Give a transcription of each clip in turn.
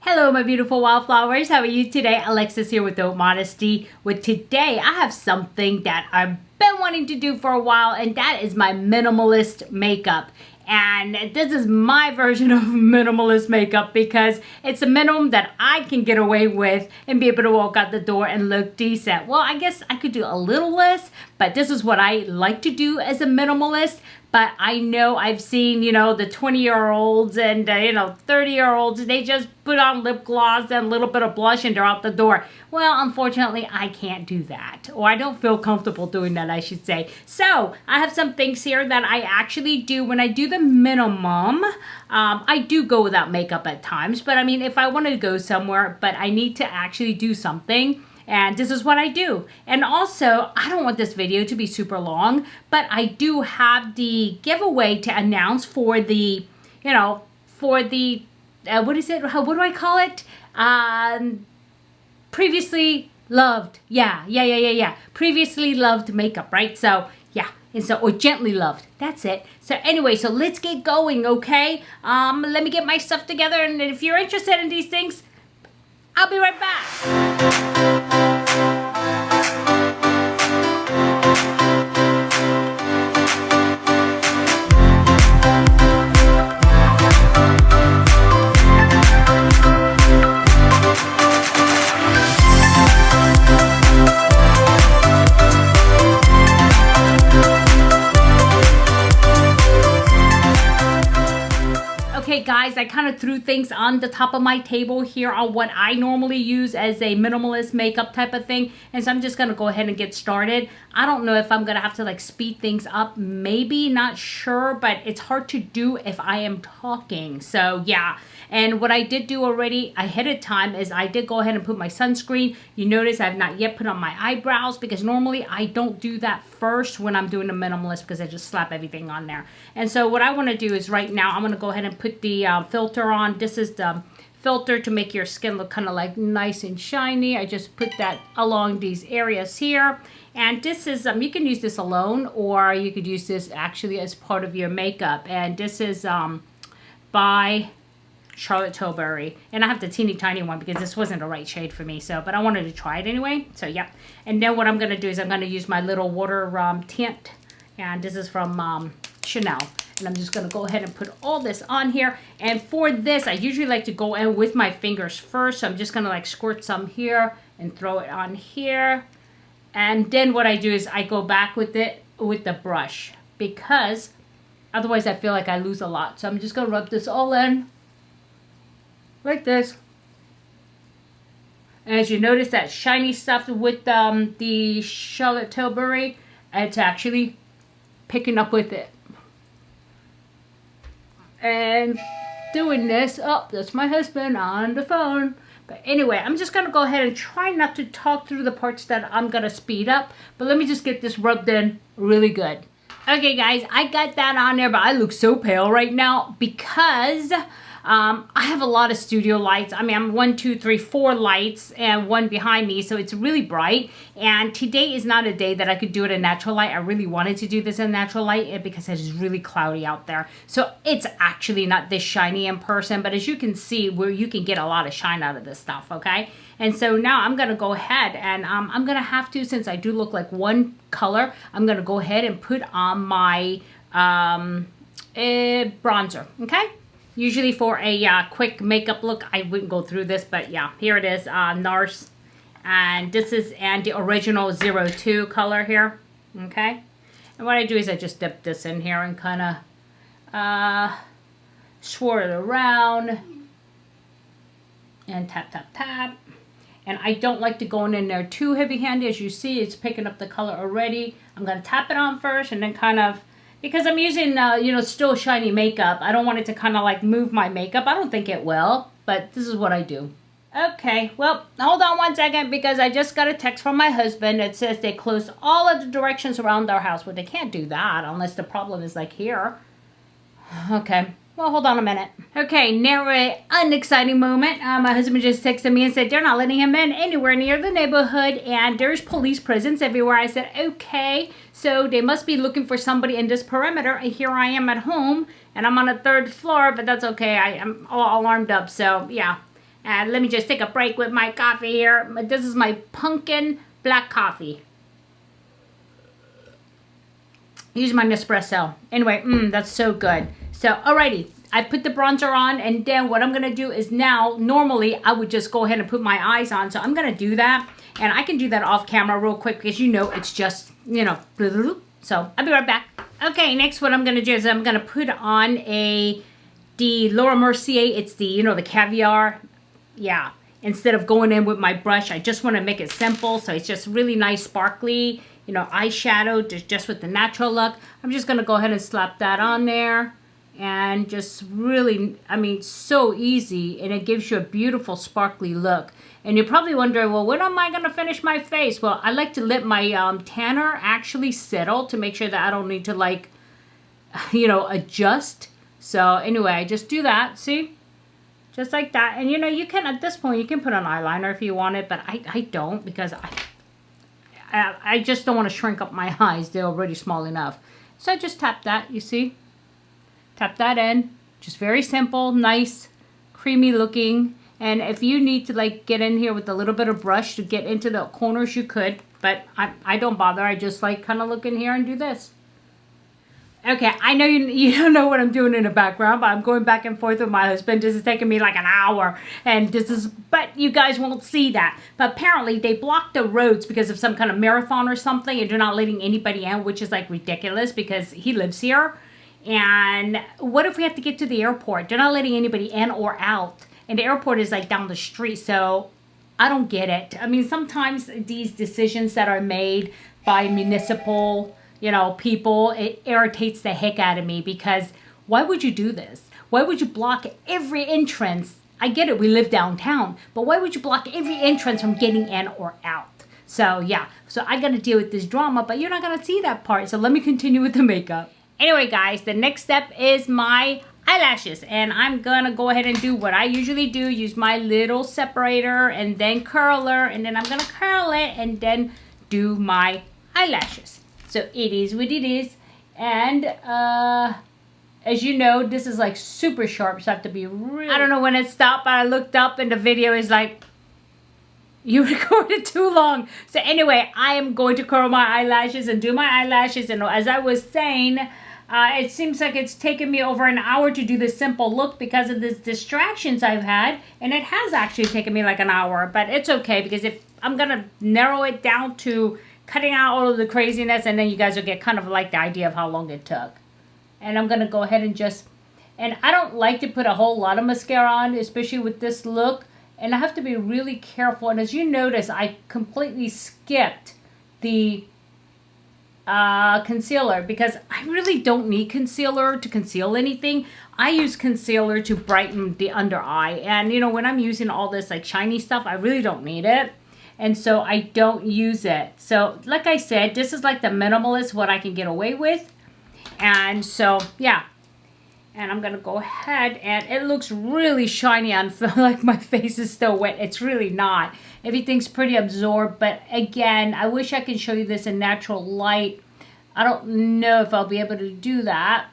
Hello my beautiful wildflowers, how are you today? Alexis here with Modesty. With today I have something that I've been wanting to do for a while, and that is my minimalist makeup. And this is my version of minimalist makeup because it's a minimum that I can get away with and be able to walk out the door and look decent. Well, I guess I could do a little less, but this is what I like to do as a minimalist. But I know I've seen, the 20-year-olds and, 30-year-olds, they just put on lip gloss and a little bit of blush and they're out the door. Well, unfortunately, I can't do that. Or I don't feel comfortable doing that, I should say. So, I have some things here that I actually do when I do the minimum. I do go without makeup at times. But, I mean, if I want to go somewhere, but I need to actually do something, and this is what I do. And also, I don't want this video to be super long, but I do have the giveaway to announce for the, what is it? What do I call it? Previously loved. Yeah. Previously loved makeup, right? So, yeah. And so, or gently loved. That's it. So anyway, so let's get going, okay? Let me get my stuff together. And if you're interested in these things, I'll be right back. Okay guys, I kind of threw things on the top of my table here on what I normally use as a minimalist makeup type of thing. And so I'm just going to go ahead and get started. I don't know if I'm going to have to like speed things up. Maybe, not sure, but it's hard to do if I am talking. So yeah. And what I did do already ahead of time is I did go ahead and put my sunscreen. You notice I've not yet put on my eyebrows because normally I don't do that first when I'm doing a minimalist because I just slap everything on there. And so what I want to do is right now I'm going to go ahead and put the filter on. This is the filter to make your skin look kind of like nice and shiny. I just put that along these areas here. And this is, you can use this alone or you could use this actually as part of your makeup. And this is by Charlotte Tilbury, and I have the teeny tiny one because this wasn't the right shade for me, so but I wanted to try it anyway. So yeah, and then what I'm going to do is I'm going to use my little water tint, and this is from Chanel, and I'm just going to go ahead and put all this on here. And for this I usually like to go in with my fingers first, so I'm just going to like squirt some here and throw it on here, and then what I do is I go back with it with the brush because otherwise I feel like I lose a lot. So I'm just going to rub this all in like this. And as you notice that shiny stuff with the Charlotte Tilbury, it's actually picking up with it. And doing this, oh, that's my husband on the phone. But anyway, I'm just going to go ahead and try not to talk through the parts that I'm going to speed up. But let me just get this rubbed in really good. Okay guys, I got that on there, but I look so pale right now because I have a lot of studio lights. I mean, I'm 1, 2, 3, 4 lights and one behind me, so it's really bright. And today is not a day that I could do it in natural light. I really wanted to do this in natural light because it's really cloudy out there. So it's actually not this shiny in person, but as you can see, where you can get a lot of shine out of this stuff, okay? And so now I'm going to go ahead and I'm going to have to, since I do look like one color, I'm going to go ahead and put on my bronzer, okay? Usually for a quick makeup look, I wouldn't go through this, but yeah, here it is, NARS. And this is the original 02 color here, okay? And what I do is I just dip this in here and kind of swirl it around and tap, tap, tap. And I don't like to go in there too heavy-handed. As you see, it's picking up the color already. I'm going to tap it on first and then kind of, because I'm using, still shiny makeup, I don't want it to kind of like move my makeup. I don't think it will, but this is what I do. Okay, well, hold on one second because I just got a text from my husband that says they closed all of the directions around our house. Well, they can't do that unless the problem is like here. Okay. Well, hold on a minute. Okay, now an unexciting moment. My husband just texted me and said they're not letting him in anywhere near the neighborhood and there's police presence everywhere. I said, okay, so they must be looking for somebody in this perimeter. And here I am at home and I'm on the 3rd floor, but that's okay. I'm all alarmed up, so yeah. And let me just take a break with my coffee here. This is my pumpkin black coffee. Use my Nespresso. Anyway, that's so good. So, alrighty. I put the bronzer on, and then what I'm going to do is now, normally, I would just go ahead and put my eyes on. So, I'm going to do that. And I can do that off camera real quick because, you know, it's just, you know, so I'll be right back. Okay, next what I'm going to do is I'm going to put on the Laura Mercier. It's the, you know, the caviar. Yeah, instead of going in with my brush, I just want to make it simple. So it's just really nice, sparkly, you know, eyeshadow, just with the natural look. I'm just going to go ahead and slap that on there. And just really, I mean, so easy. And it gives you a beautiful, sparkly look. And you're probably wondering, well, when am I going to finish my face? Well, I like to let my tanner actually settle to make sure that I don't need to, like, you know, adjust. So anyway, I just do that. See? Just like that. And, you know, you can, at this point, you can put on eyeliner if you want it. But I don't, because I just don't want to shrink up my eyes. They're already small enough. So I just tap that, you see? Tap that in. Just very simple, nice, creamy looking. And if you need to, like, get in here with a little bit of brush to get into the corners, you could. But I don't bother. I just, like, kind of look in here and do this. Okay, I know you don't know what I'm doing in the background, but I'm going back and forth with my husband. This is taking me like an hour, and but you guys won't see that. But apparently they blocked the roads because of some kind of marathon or something, and they're not letting anybody in, which is like ridiculous because he lives here. And what if we have to get to the airport? They're not letting anybody in or out, and the airport is like down the street, so I don't get it. I mean, sometimes these decisions that are made by municipal, you know, people, it irritates the heck out of me because why would you do this? Why would you block every entrance? I get it, we live downtown, but why would you block every entrance from getting in or out? So yeah, so I got to deal with this drama, but you're not going to see that part. So let me continue with the makeup. Anyway, guys, the next step is my eyelashes, and I'm going to go ahead and do what I usually do, use my little separator and then curler, and then I'm going to curl it and then do my eyelashes. So it is what it is. And as you know, this is like super sharp, so I have to be really... I don't know when it stopped, but I looked up and the video is like, you recorded too long. So anyway, I am going to curl my eyelashes and do my eyelashes. And as I was saying, it seems like it's taken me over an hour to do this simple look because of the distractions I've had. And it has actually taken me like an hour, but it's okay because if I'm going to narrow it down to cutting out all of the craziness, and then you guys will get kind of like the idea of how long it took. And I'm going to go ahead and just, and I don't like to put a whole lot of mascara on, especially with this look. And I have to be really careful. And as you notice, I completely skipped the concealer because I really don't need concealer to conceal anything. I use concealer to brighten the under eye. And, you know, when I'm using all this like shiny stuff, I really don't need it. And so I don't use it. So like I said, this is like the minimalist, what I can get away with. And so, yeah. And I'm going to go ahead, and it looks really shiny on film, like my face is still wet. It's really not. Everything's pretty absorbed. But again, I wish I could show you this in natural light. I don't know if I'll be able to do that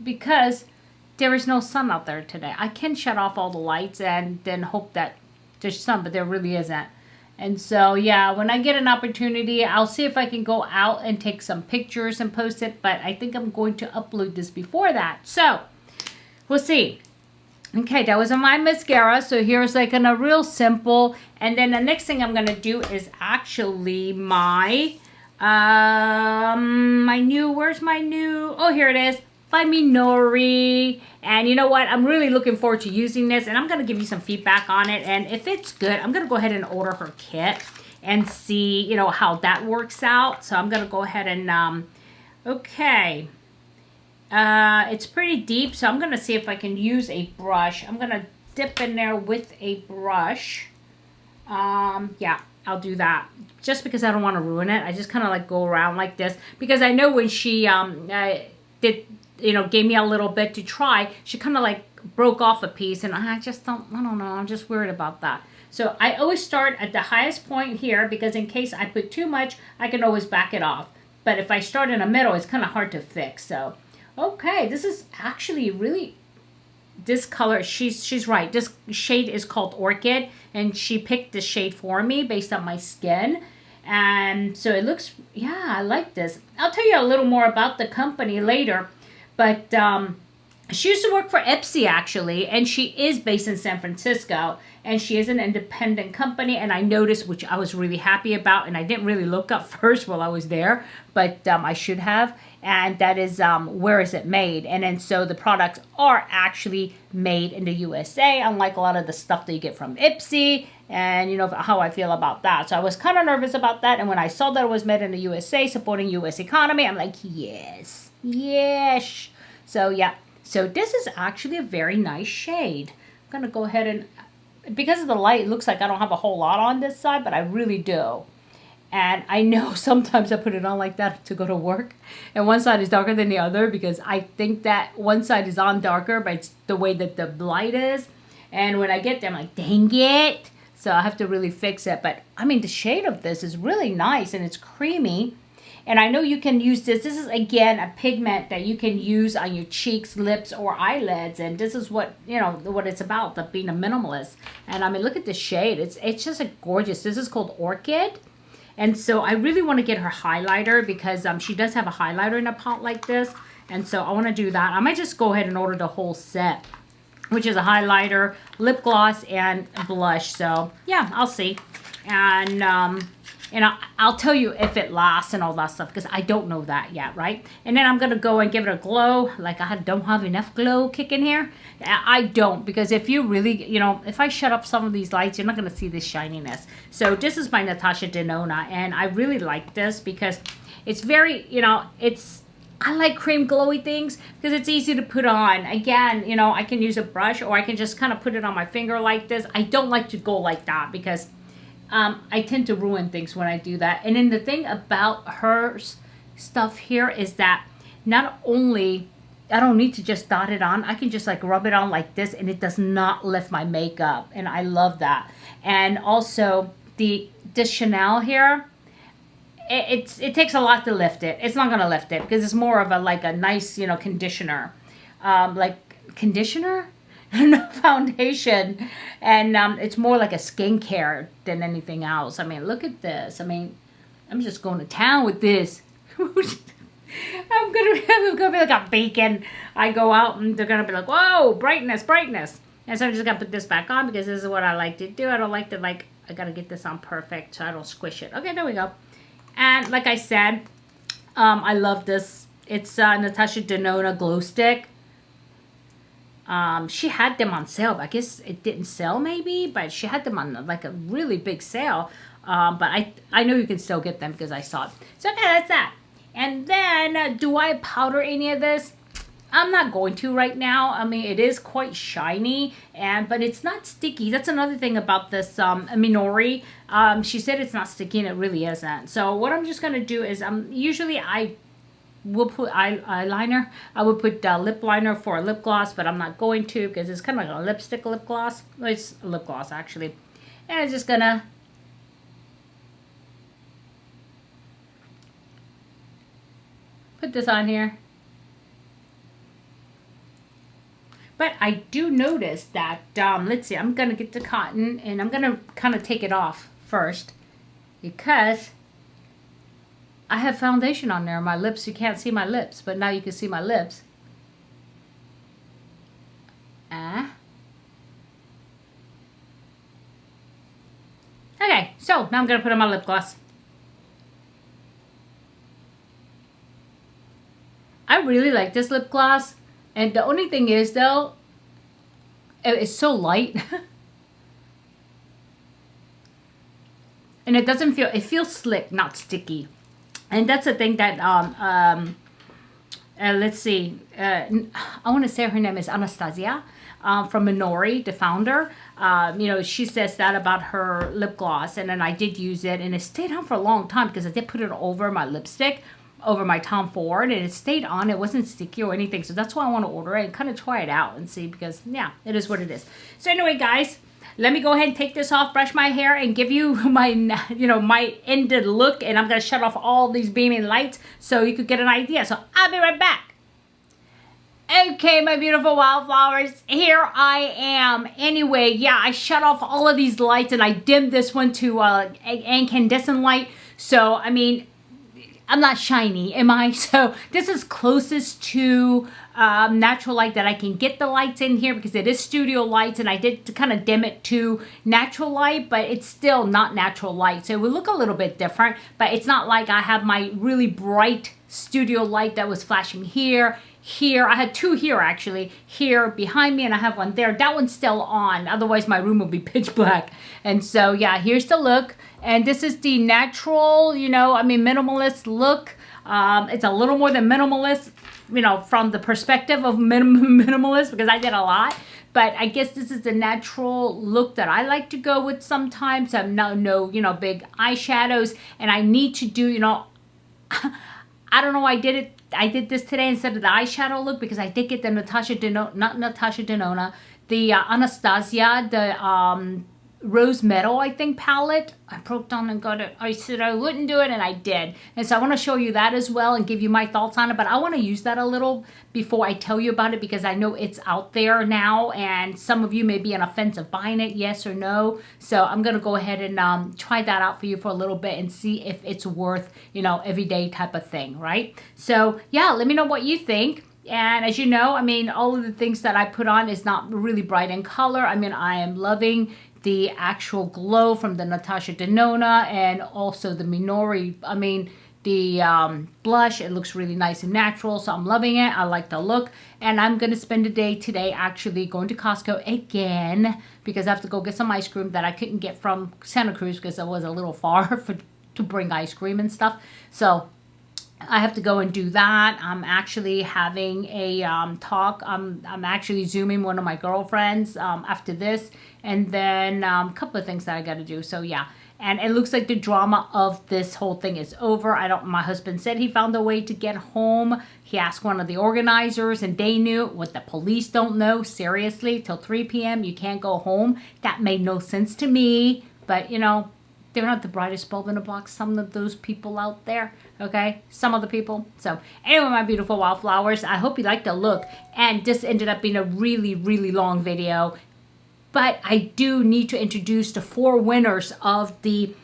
because there is no sun out there today. I can shut off all the lights and then hope that there's sun, but there really isn't. And so, yeah, when I get an opportunity, I'll see if I can go out and take some pictures and post it. But I think I'm going to upload this before that. So, we'll see. Okay, that was on my mascara. So, here's like a real simple. And then the next thing I'm going to do is actually my, where's my new, oh, here it is. By Minori. And you know what? I'm really looking forward to using this. And I'm going to give you some feedback on it. And if it's good, I'm going to go ahead and order her kit and see, you know, how that works out. So I'm going to go ahead and, okay. It's pretty deep. So I'm going to see if I can use a brush. I'm going to dip in there with a brush. Yeah, I'll do that. Just because I don't want to ruin it. I just kind of like go around like this. Because I know when she gave me a little bit to try, she kind of like broke off a piece, and I don't know, I'm just worried about that. So I always start at the highest point here, because in case I put too much, I can always back it off. But if I start in the middle, it's kind of hard to fix. So, okay, this is actually really this color, she's right. This shade is called Orchid, and she picked this shade for me based on my skin. And so it looks, yeah, I like this. I'll tell you a little more about the company later. But she used to work for Ipsy, actually, and she is based in San Francisco. And she is an independent company, and I noticed, which I was really happy about, and I didn't really look up first while I was there, but I should have. And that is, where is it made? And then so the products are actually made in the USA, unlike a lot of the stuff that you get from Ipsy, and you know how I feel about that. So I was kind of nervous about that, and when I saw that it was made in the USA, supporting US economy, I'm like, yes, yes. So yeah, so this is actually a very nice shade. I'm gonna go ahead and, because of the light, it looks like I don't have a whole lot on this side, but I really do. And I know sometimes I put it on like that to go to work, and one side is darker than the other because I think that one side is on darker, but it's the way that the light is. And when I get there, I'm like, dang it. So I have to really fix it. But I mean, the shade of this is really nice, and it's creamy. And I know you can use this. This is, again, a pigment that you can use on your cheeks, lips, or eyelids. And this is what, you know, what it's about, the being a minimalist. And I mean, look at the shade. It's just a gorgeous. This is called Orchid. And so I really want to get her highlighter because she does have a highlighter in a pot like this. And so I want to do that. I might just go ahead and order the whole set, which is a highlighter, lip gloss, and blush. So yeah, I'll see. And I'll tell you if it lasts and all that stuff, because I don't know that yet, right? And then I'm going to go and give it a glow. Like, I don't have enough glow kicking here. I don't, because if you really, you know, if I shut up some of these lights, you're not going to see this shininess. So this is by Natasha Denona, and I really like this because it's very, you know, I like cream glowy things because it's easy to put on. Again, you know, I can use a brush, or I can just kind of put it on my finger like this. I don't like to go like that because I tend to ruin things when I do that. And then the thing about her stuff here is that not only, I don't need to just dot it on, I can just like rub it on like this, and it does not lift my makeup. And I love that. And also this Chanel here, it takes a lot to lift it. It's not going to lift it because it's more of a, like a nice, you know, conditioner. Like conditioner? No foundation, and it's more like a skincare than anything else. I mean, look at this. I mean, I'm just going to town with this. I'm gonna be like a beacon. I go out and they're gonna be like, whoa, brightness, brightness. And so I'm just gonna put this back on because this is what I like to do. I don't like to, like, I gotta get this on perfect so I don't squish it. Okay, there we go. And like I said, I love this. It's Natasha Denona Glow Stick. She had them on sale, but I guess it didn't sell maybe, but she had them on like a really big sale. But I know you can still get them because I saw it. So okay, that's that. And then, do I powder any of this? I'm not going to right now. I mean, it is quite shiny, but it's not sticky. That's another thing about this Minori. She said it's not sticky, and it really isn't. So what I'm just gonna do is, usually I will put eyeliner. I would put lip liner for a lip gloss, but I'm not going to because it's kind of like a lipstick lip gloss. It's a lip gloss actually. And I'm just gonna put this on here. But I do notice that, let's see, I'm gonna get the cotton and I'm gonna kind of take it off first because I have foundation on there on my lips. You can't see my lips, but now you can see my lips. Okay, so now I'm going to put on my lip gloss. I really like this lip gloss. And the only thing is, though, it's so light. And it doesn't feel, it feels slick, not sticky. And that's the thing that, let's see, I want to say her name is Anastasia from Minori, the founder. You know, she says that about her lip gloss. And then I did use it, and it stayed on for a long time because I did put it over my lipstick, over my Tom Ford, and it stayed on. It wasn't sticky or anything. So that's why I want to order it and kind of try it out and see because, yeah, it is what it is. So anyway, guys, let me go ahead and take this off, brush my hair, and give you my, you know, my ended look. And I'm going to shut off all these beaming lights so you could get an idea. So I'll be right back. Okay, my beautiful wildflowers, here I am. Anyway, yeah, I shut off all of these lights and I dimmed this one to incandescent light. So, I mean, I'm not shiny, am I? So this is closest to natural light that I can get the lights in here, because it is studio lights, and I did kind of dim it to natural light, but it's still not natural light. So it will look a little bit different, but it's not like I have my really bright studio light that was flashing here. Here, I had two here actually, here behind me, and I have one there. That one's still on, otherwise my room will be pitch black. And so yeah, here's the look. And this is the natural, you know, I mean, minimalist look. It's a little more than minimalist, you know, from the perspective of minimalist, because I did a lot. But I guess this is the natural look that I like to go with sometimes. I'm no, you know, big eyeshadows. And I need to do, you know, I don't know, I did this today instead of the eyeshadow look, because I did get the the Anastasia, the Rose Metal, I think, palette. I broke down and got it. I said I wouldn't do it, and I did. And so I want to show you that as well and give you my thoughts on it. But I want to use that a little before I tell you about it, because I know it's out there now, and some of you may be on a fence of buying it, yes or no. So I'm going to go ahead and try that out for you for a little bit and see if it's worth, you know, everyday type of thing, right? So yeah, let me know what you think. And as you know, I mean, all of the things that I put on is not really bright in color. I mean, I am loving the actual glow from the Natasha Denona, and also the Minori, I mean, the blush. It looks really nice and natural, so I'm loving it. I like the look. And I'm going to spend the day today actually going to Costco again, because I have to go get some ice cream that I couldn't get from Santa Cruz because it was a little far to bring ice cream and stuff. So I have to go and do that. I'm actually having a talk. I'm actually Zooming one of my girlfriends after this. And then a couple of things that I got to do. So yeah. And it looks like the drama of this whole thing is over. My husband said he found a way to get home. He asked one of the organizers and they knew. What the police don't know. Seriously, till 3 p.m. you can't go home. That made no sense to me. But you know, they're not the brightest bulb in the box. Some of those people out there, okay? Some of the people. So anyway, my beautiful wildflowers, I hope you liked the look. And this ended up being a really, really long video. But I do need to introduce the 4 winners of the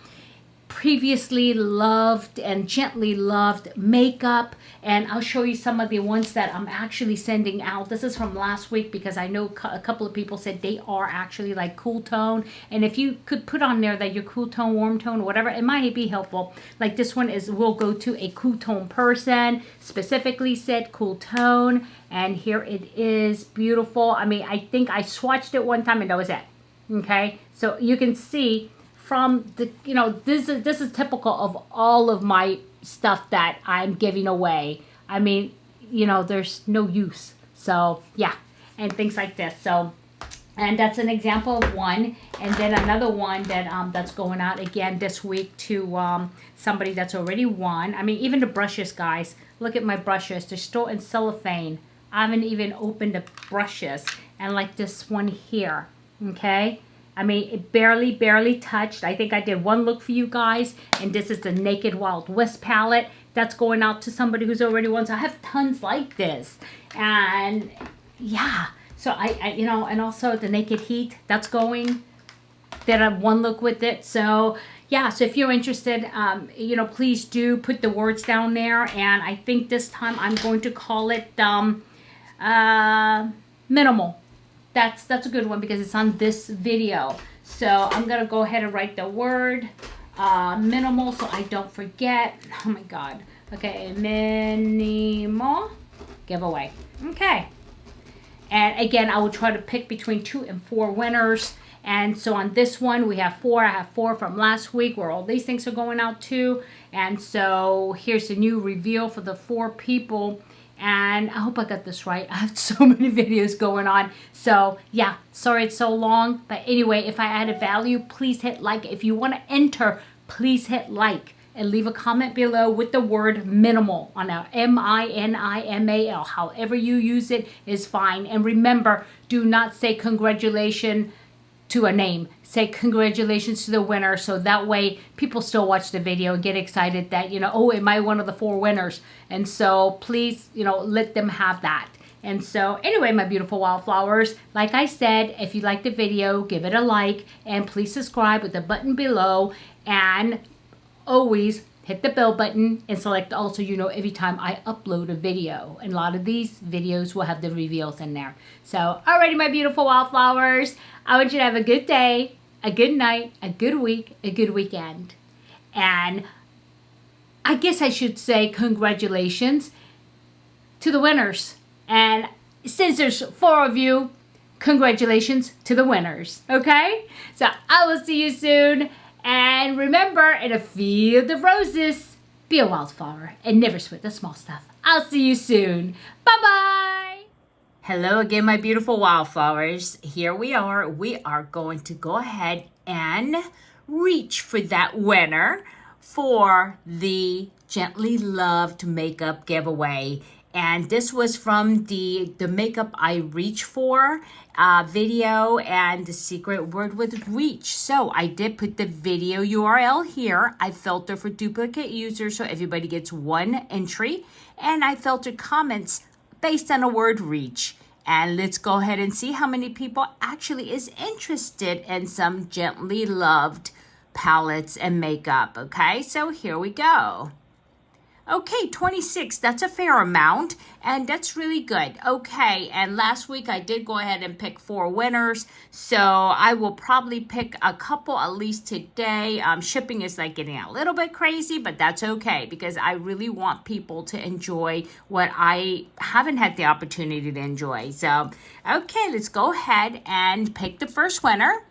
previously loved and gently loved makeup, and I'll show you some of the ones that I'm actually sending out. This is from last week, because I know a couple of people said they are actually like cool tone, and if you could put on there that you're cool tone, warm tone, whatever, it might be helpful. Like this one will go to a cool tone person, specifically said cool tone, and here it is, beautiful. I mean, I think I swatched it one time and that was it. Okay, so you can see from the, you know, this is typical of all of my stuff that I'm giving away. I mean, you know, there's no use. So yeah, and things like this. So, and that's an example of one. And then another one that that's going out again this week to somebody that's already won. I mean, even the brushes, guys. Look at my brushes. They're still in cellophane. I haven't even opened the brushes. And like this one here, okay? I mean, it barely touched. I think I did one look for you guys. And this is the Naked Wild West palette. That's going out to somebody who's already won. So I have tons like this. And yeah. So I you know, and also the Naked Heat. That's going. Did I have one look with it. So yeah. So if you're interested, you know, please do put the words down there. And I think this time I'm going to call it Minimal. That's a good one because it's on this video. So I'm going to go ahead and write the word minimal so I don't forget. Oh my God. Okay, minimal giveaway. Okay. And again, I will try to pick between 2 and 4 winners. And so on this one, we have 4. I have 4 from last week where all these things are going out to. And so here's the new reveal for the 4 people. And I hope I got this right. I have so many videos going on. So yeah, sorry it's so long. But anyway, if I added value, please hit like. If you want to enter, please hit like. And leave a comment below with the word minimal on our M-I-N-I-M-A-L. However you use it is fine. And remember, do not say congratulations to a name. Say congratulations to the winner, so that way people still watch the video and get excited that, you know, oh, am I one of the 4 winners? And so please, you know, let them have that. And so anyway, my beautiful wildflowers, like I said, if you like the video, give it a like, and please subscribe with the button below, and always hit the bell button and select all so you know every time I upload a video. And a lot of these videos will have the reveals in there. So, alrighty, my beautiful wildflowers, I want you to have a good day, a good night, a good week, a good weekend. And I guess I should say congratulations to the winners. And since there's 4 of you, congratulations to the winners, okay? So, I will see you soon. And remember, in a field of roses, be a wildflower and never sweat the small stuff. I'll see you soon. Bye-bye. Hello again, my beautiful wildflowers. Here we are. We are going to go ahead and reach for that winner for the Gently Loved Makeup giveaway. And this was from the Makeup I Reach For video, and the secret word was reach. So I did put the video URL here. I filter for duplicate users so everybody gets 1 entry. And I filtered comments based on the word reach. And let's go ahead and see how many people actually is interested in some Gently Loved palettes and makeup. Okay, so here we go. Okay, 26, that's a fair amount, and that's really good. Okay, and last week I did go ahead and pick 4 winners, so I will probably pick a couple at least today. Shipping is like getting a little bit crazy, but that's okay, because I really want people to enjoy what I haven't had the opportunity to enjoy. So, okay, let's go ahead and pick the first winner.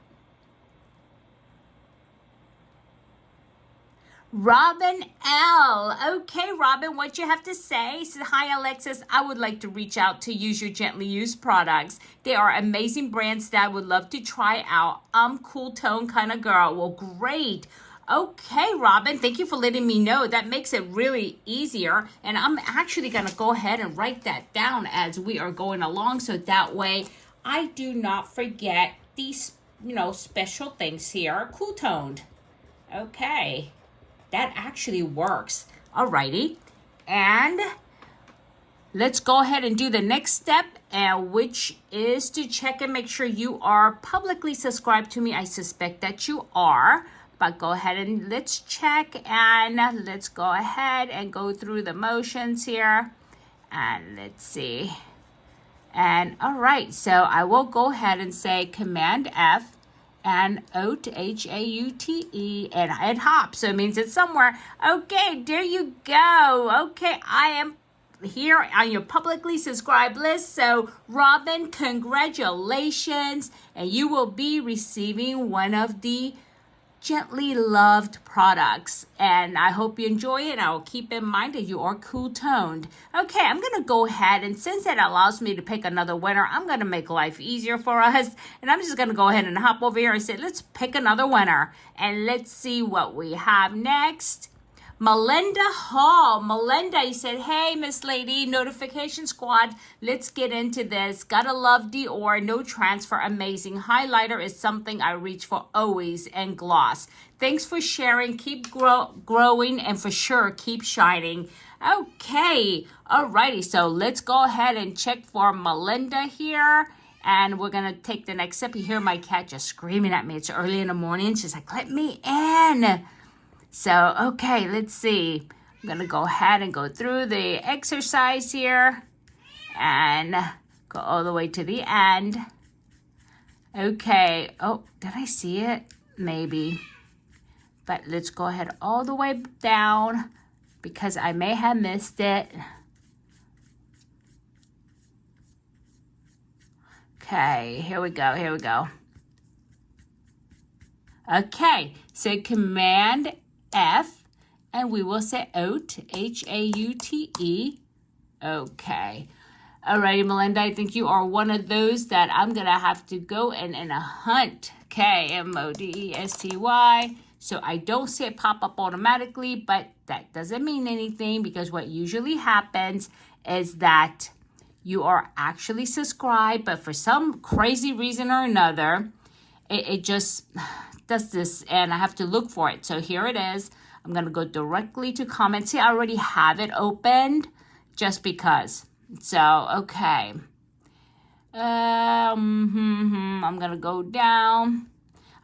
Robin L. Okay, Robin, what you have to say? Said, hi, Alexis. I would like to reach out to use your Gently Used products. They are amazing brands that I would love to try out. I'm cool tone kind of girl. Well, great. Okay, Robin, thank you for letting me know. That makes it really easier. And I'm actually going to go ahead and write that down as we are going along, so that way I do not forget these, special things here. Cool toned. Okay. That actually works. Alrighty. And let's go ahead and do the next step, which is to check and make sure you are publicly subscribed to me. I suspect that you are. But go ahead and let's check, and let's go ahead and go through the motions here. And let's see. And all right, so I will go ahead and say Command F. And Haute, Haute, and hop, so it means it's somewhere. Okay, there you go. Okay, I am here on your publicly subscribed list. So, Robin, congratulations. And you will be receiving one of the Gently Loved products. And I hope you enjoy it. I will keep in mind that you are cool toned. Okay, I'm going to go ahead, and since it allows me to pick another winner, I'm going to make life easier for us. And I'm just going to go ahead and hop over here and say, let's pick another winner. And let's see what we have next. Melinda Hall. Melinda, you said, hey, Miss Lady, Notification Squad, let's get into this. Gotta love Dior, no transfer, amazing. Highlighter is something I reach for always, and gloss. Thanks for sharing. Keep growing, and for sure, keep shining. Okay, alrighty, so let's go ahead and check for Melinda here. And we're going to take the next step. You hear my cat just screaming at me. It's early in the morning. She's like, let me in. So, okay, let's see. I'm going to go ahead and go through the exercise here and go all the way to the end. Okay. Oh, did I see it? Maybe. But let's go ahead all the way down because I may have missed it. Okay, here we go, here we go. Okay, so Command F, and we will say Haute, Haute. Okay. Alrighty, Melinda, I think you are one of those that I'm going to have to go in a hunt. Okay, Modesty. So I don't see it pop up automatically, but that doesn't mean anything because what usually happens is that you are actually subscribed, but for some crazy reason or another, it just does this, and I have to look for it. So here it is. I'm going to go directly to comments. See, I already have it opened just because. So, okay. I'm going to go down.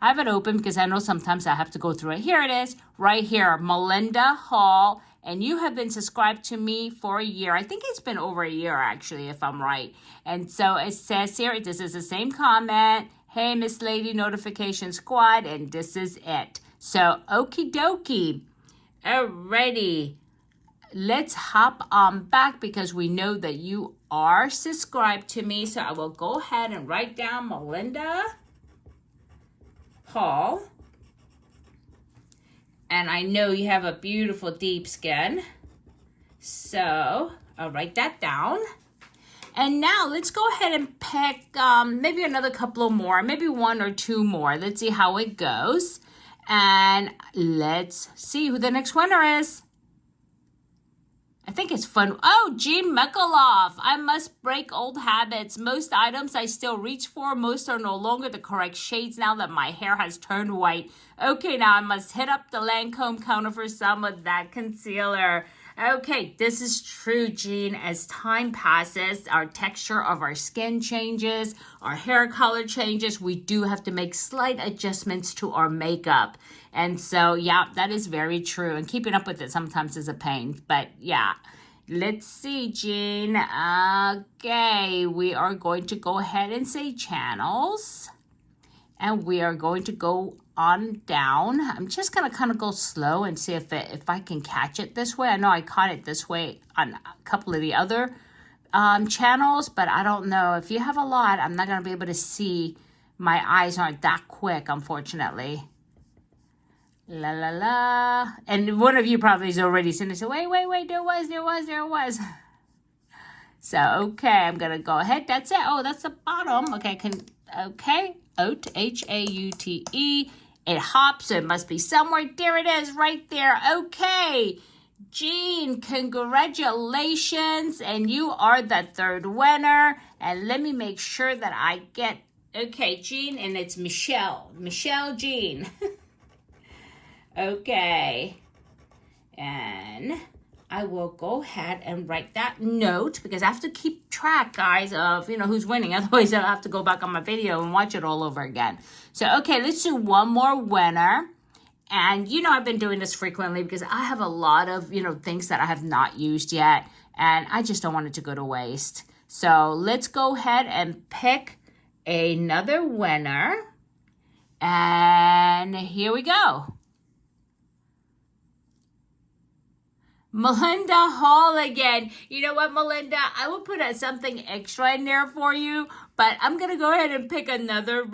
I have it open because I know sometimes I have to go through it. Here it is, right here, Melinda Hall. And you have been subscribed to me for a year. I think it's been over a year, actually, if I'm right. And so it says here, this is the same comment. Hey, Miss Lady Notification Squad, and this is it. So, okie dokie. Alrighty. Let's hop on back because we know that you are subscribed to me. So I will go ahead and write down Melinda Hall. And I know you have a beautiful deep skin. So I'll write that down. And now let's go ahead and pick maybe another couple more, maybe one or two more. Let's see how it goes. And let's see who the next winner is. I think it's fun. Oh, Jean Mekaloff. I must break old habits. Most items I still reach for. Most are no longer the correct shades now that my hair has turned white. Okay, now I must hit up the Lancome counter for some of that concealer. Okay, this is true, Jean. As time passes, our texture of our skin changes, our hair color changes. We do have to make slight adjustments to our makeup. And so, yeah, that is very true. And keeping up with it sometimes is a pain. But, yeah, let's see, Jean. Okay, we are going to go ahead and say channels. And we are going to go on down. I'm just going to kind of go slow and see if I can catch it this way. I know I caught it this way on a couple of the other channels, but I don't know. If you have a lot, I'm not going to be able to see. My eyes aren't that quick, unfortunately. La, la, la. And one of you probably has already seen it. So wait, there was. So, okay, I'm going to go ahead. That's it. Oh, that's the bottom. Okay, okay. Haute, Haute. It hops, so it must be somewhere. There it is, right there. Okay. Jean, congratulations. And you are the third winner. And let me make sure that I get... Okay, Jean, and it's Michelle. Michelle Jean. Okay. And I will go ahead and write that note because I have to keep track, guys, of, who's winning. Otherwise, I'll have to go back on my video and watch it all over again. So, okay, let's do one more winner. And, I've been doing this frequently because I have a lot of, things that I have not used yet. And I just don't want it to go to waste. So, let's go ahead and pick another winner. And here we go. Melinda Hall again. You know what, Melinda? I will put something extra in there for you, but I'm going to go ahead and pick another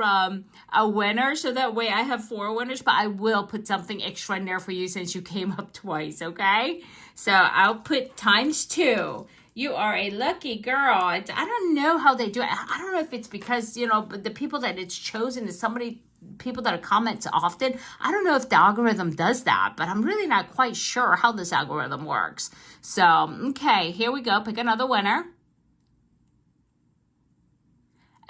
a winner, so that way I have 4 winners, but I will put something extra in there for you since you came up twice, okay? So I'll put ×2. You are a lucky girl. I don't know how they do it. I don't know if it's because, the people that it's chosen is people that comment often. I don't know if the algorithm does that, but I'm really not quite sure how this algorithm works. So, okay, here we go. Pick another winner.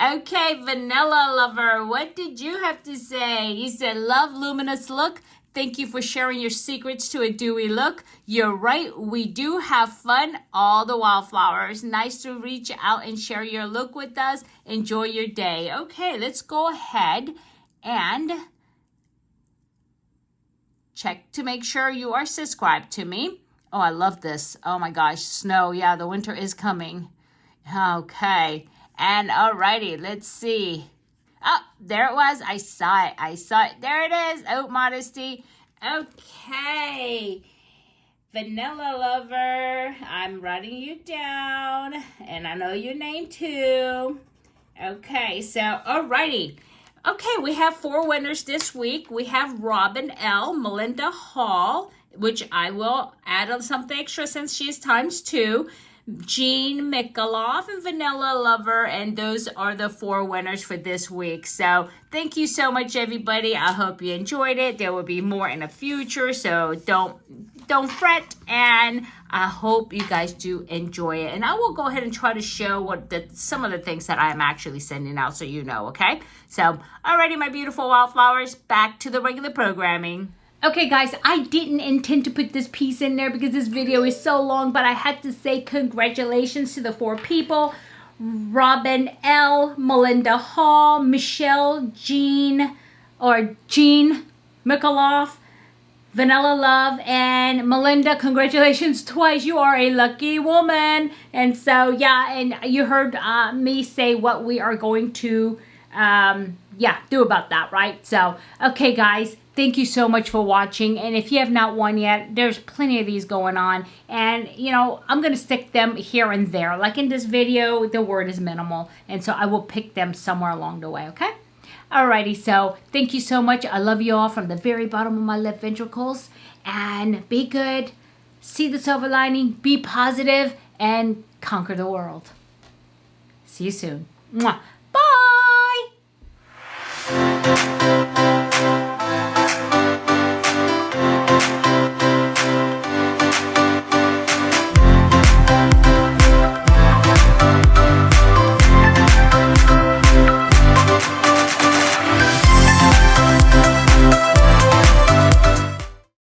Okay, Vanilla Lover, what did you have to say? You said, love luminous look. Thank you for sharing your secrets to a dewy look. You're right, we do have fun. All the wildflowers. Nice to reach out and share your look with us. Enjoy your day. Okay, let's go ahead and check to make sure you are subscribed to me. Oh, I love this. Oh my gosh, snow. Yeah, the winter is coming. Okay, and alrighty, let's see. Oh, there it was. I saw it. There it is. Oh, Modesty. Okay. Vanilla Lover, I'm writing you down. And I know your name too. Okay, so alrighty. Okay, we have 4 winners this week. We have Robin L., Melinda Hall, which I will add something extra since she's ×2. Jean Mekaloff and Vanilla Lover, and those are the 4 winners for this week. So thank you so much, everybody. I hope you enjoyed it. There will be more in the future, so don't fret, and I hope you guys do enjoy it. And I will go ahead and try to show some of the things that I'm actually sending out, so you know, okay? So alrighty, my beautiful wildflowers, back to the regular programming. Okay guys, I didn't intend to put this piece in there because this video is so long, but I had to say congratulations to the 4 people. Robin L, Melinda Hall, Michelle Jean Mikaloff, Vanilla Love, and Melinda. Congratulations twice. You are a lucky woman. And so, yeah, and you heard me say what we are going to, do about that, right? So, okay, guys. Thank you so much for watching, and if you have not won yet, there's plenty of these going on, and you know, I'm gonna stick them here and there. Like in this video, the word is minimal, and so I will pick them somewhere along the way, okay? Alrighty, so thank you so much. I love you all from the very bottom of my left ventricles, and be good, see the silver lining, be positive, and conquer the world. See you soon. Mwah. Bye!